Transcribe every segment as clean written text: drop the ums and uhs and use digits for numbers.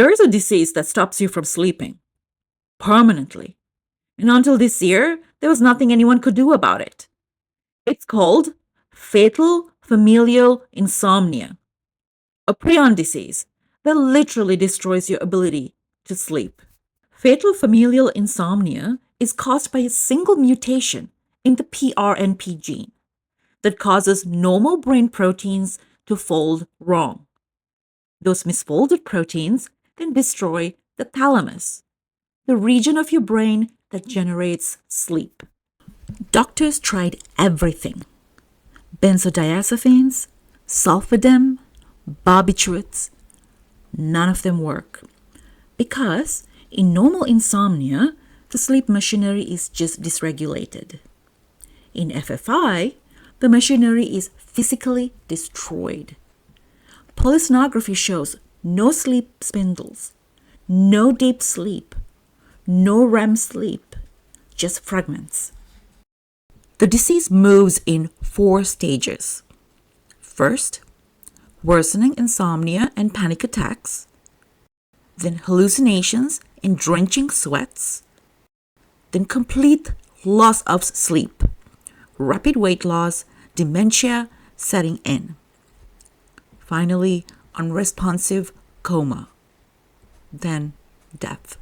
There is a disease that stops you from sleeping permanently. And until this year, there was nothing anyone could do about it. It's called fatal familial insomnia, a prion disease that literally destroys your ability to sleep. Fatal familial insomnia is caused by a single mutation in the PRNP gene that causes normal brain proteins to fold wrong. Those misfolded proteins then destroy the thalamus, the region of your brain that generates sleep. Doctors tried everything: benzodiazepines, zolpidem, barbiturates. None of them work. Because in normal insomnia, the sleep machinery is just dysregulated. In FFI, the machinery is physically destroyed. Polysomnography shows no sleep spindles, no deep sleep, no REM sleep, just fragments. The disease moves in 4 stages. First, worsening insomnia and panic attacks, then hallucinations and drenching sweats, then complete loss of sleep, rapid weight loss, dementia setting in. Finally, unresponsive coma, then death.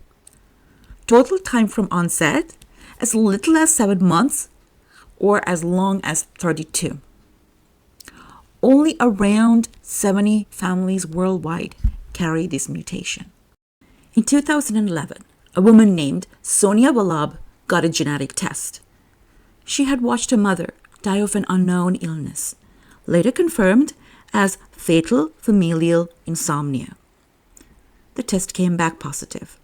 Total time from onset, as little as 7 months or as long as 32. Only around 70 families worldwide carry this mutation. In 2011, a woman named Sonia Vallabh got a genetic test. She had watched her mother die of an unknown illness, later confirmed as fatal familial insomnia. The test came back positive.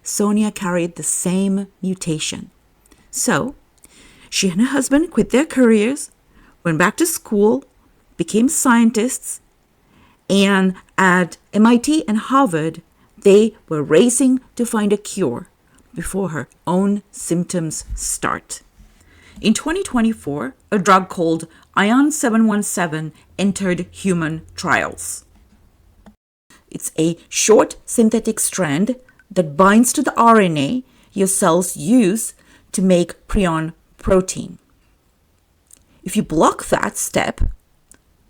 Sonia carried the same mutation. So, she and her husband quit their careers, went back to school, became scientists, and at MIT and Harvard, they were racing to find a cure before her own symptoms start. In 2024, a drug called Ion 717 entered human trials. It's a short synthetic strand that binds to the RNA your cells use to make prion protein. If you block that step,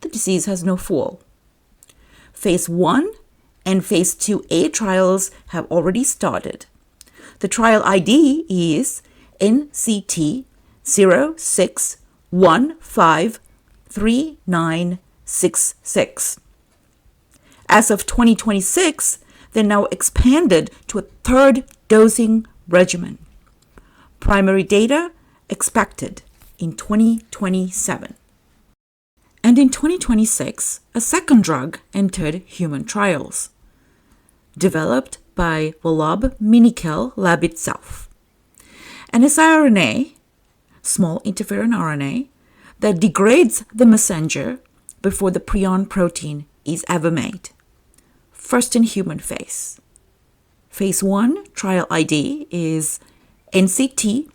the disease has no fool. Phase 1 and Phase 2A trials have already started. The trial ID is NCT 06153966. As of 2026, they're now expanded to a 3rd dosing regimen. Primary data expected in 2027. And in 2026, a second drug entered human trials, developed by Vallabh Minikel lab itself. An siRNA, small interferon RNA, that degrades the messenger before the prion protein is ever made. First in human phase. Phase 1 trial ID is NCT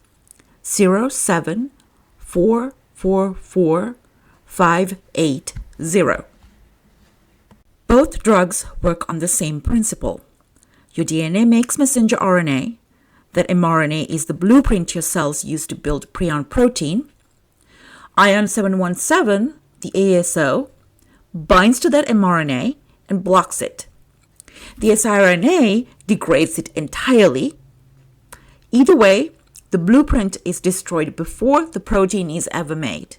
0744450. Both drugs work on the same principle. Your DNA makes messenger RNA. That mRNA is the blueprint your cells use to build prion protein. Ion 717, the ASO, binds to that mRNA and blocks it. The siRNA degrades it entirely. Either way, the blueprint is destroyed before the protein is ever made.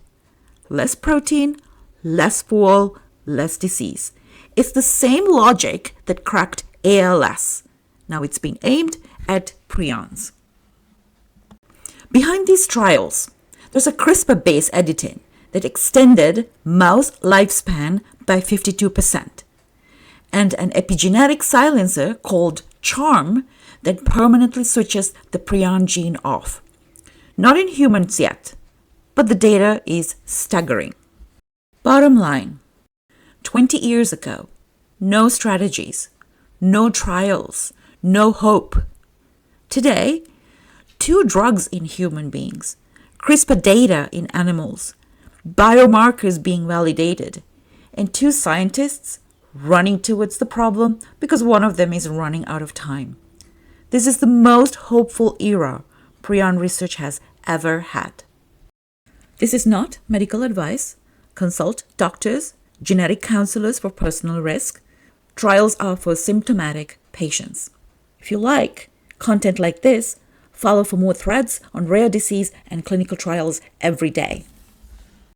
Less protein, less fool, less disease. It's the same logic that cracked ALS. Now it's been aimed at prions. Behind these trials, there's a CRISPR-based editing that extended mouse lifespan by 52%, and an epigenetic silencer called CHARM that permanently switches the prion gene off. Not in humans yet, but the data is staggering. Bottom line, 20 years ago, no strategies, no trials, no hope. Today, 2 drugs in human beings, CRISPR data in animals, biomarkers being validated, and 2 scientists running towards the problem because one of them is running out of time. This is the most hopeful era prion research has ever had. This is not medical advice. Consult doctors, genetic counselors for personal risk. Trials are for symptomatic patients. If you like content like this, follow for more threads on rare disease and clinical trials every day.